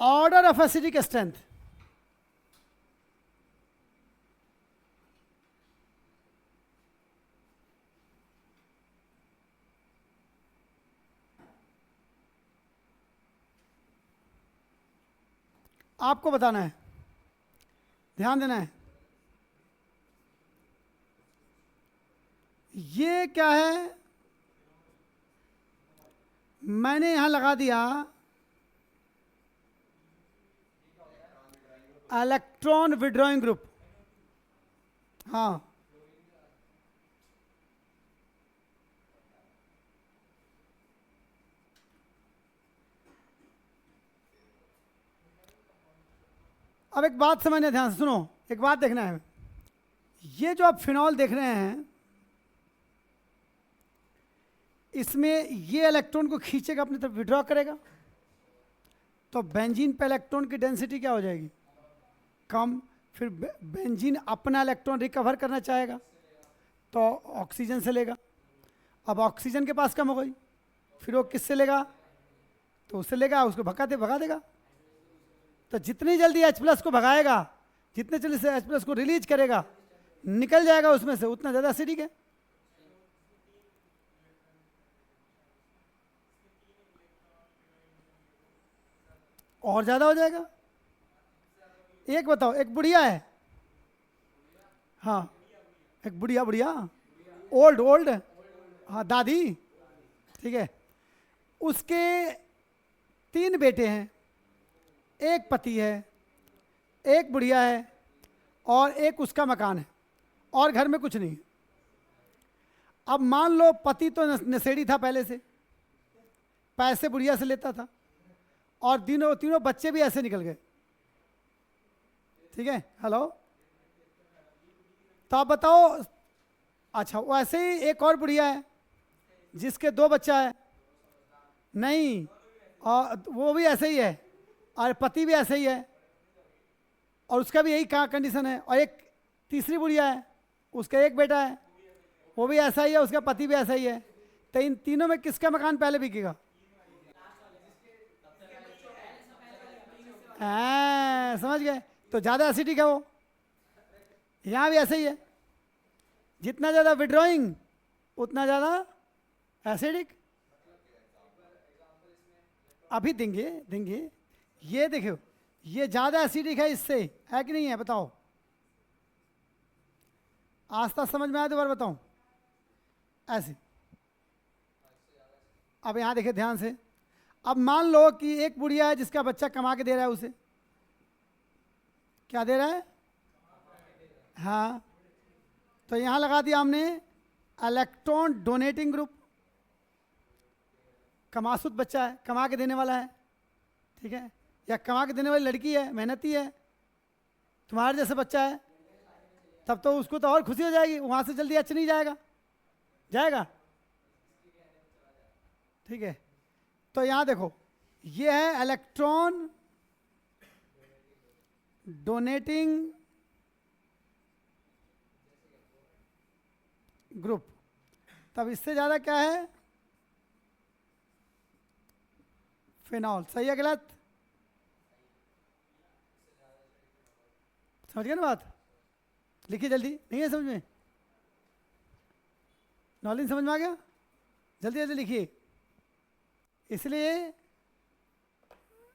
Order of acidic strength, आपको बताना है, ध्यान देना है। ये क्या है, मैंने यहां लगा दिया इलेक्ट्रॉन विड्रॉइंग ग्रुप। हाँ, अब एक बात समझना, ध्यान से सुनो, एक बात देखना है। ये जो आप फिनॉल देख रहे हैं, इसमें ये इलेक्ट्रॉन को खींचेगा, अपनी तरफ विड्रॉ करेगा, तो बेंजीन पे इलेक्ट्रॉन की डेंसिटी क्या हो जाएगी, कम। फिर बेंजीन अपना इलेक्ट्रॉन रिकवर करना चाहेगा तो ऑक्सीजन से लेगा। अब ऑक्सीजन के पास कम हो गई, फिर वो किससे लेगा, तो उससे लेगा, उसको भगा देगा। तो जितनी जल्दी H+ को भगाएगा, जितने जल्दी से H+ को रिलीज करेगा, निकल जाएगा उसमें से, उतना ज़्यादा एसिडिक है। और ज़्यादा हो जाएगा। एक बताओ, एक बुढ़िया है, हाँ, एक बुढ़िया ओल्ड, हाँ, दादी, ठीक है। उसके 3 बेटे हैं, एक पति है, एक बुढ़िया है, और एक उसका मकान है, और घर में कुछ नहीं। अब मान लो पति तो नशेड़ी था पहले से, पैसे बुढ़िया से लेता था, और तीनों बच्चे भी ऐसे निकल गए, ठीक है। हेलो, तो आप बताओ, अच्छा वैसे ही एक और बुढ़िया है जिसके 2 बच्चा है, नहीं, और वो भी ऐसे ही है, और पति भी ऐसे ही है, और उसका भी यही कंडीशन है। और एक तीसरी बुढ़िया है, उसका एक बेटा है, वो भी ऐसा ही है, उसका पति भी ऐसा ही है। तो इन तीनों में किसका मकान पहले बिकेगा? समझ गए? तो ज़्यादा एसिडिक है वो। यहाँ भी ऐसे ही है, जितना ज़्यादा विड्रॉइंग उतना ज़्यादा एसिडिक। अभी देंगे। ये देखो, ये ज़्यादा एसिडिक है इससे, है कि नहीं है, बताओ। आस्था समझ में आया, दोबारा बताऊं, ऐसे। अब यहाँ देखिए ध्यान से। अब मान लो कि एक बुढ़िया है जिसका बच्चा कमा के दे रहा है उसे, क्या दे रहा है, हाँ, तो यहाँ लगा दिया हमने इलेक्ट्रॉन डोनेटिंग ग्रुप। कमासुत बच्चा है, कमा के देने वाला है, ठीक है, या कमा के देने वाली लड़की है, मेहनती है, तुम्हारे जैसे बच्चा है, तब तो उसको तो और खुशी हो जाएगी, वहाँ से जल्दी H नहीं जाएगा, ठीक है। तो यहाँ देखो, ये है इलेक्ट्रॉन डोनेटिंग ग्रुप। तब इससे ज़्यादा क्या है, फिनॉल। सही है गलत? समझ गए ना बात? लिखिए जल्दी, नहीं है समझ में, नॉलेज समझ में आ गया? जल्दी जल्दी लिखिए। इसलिए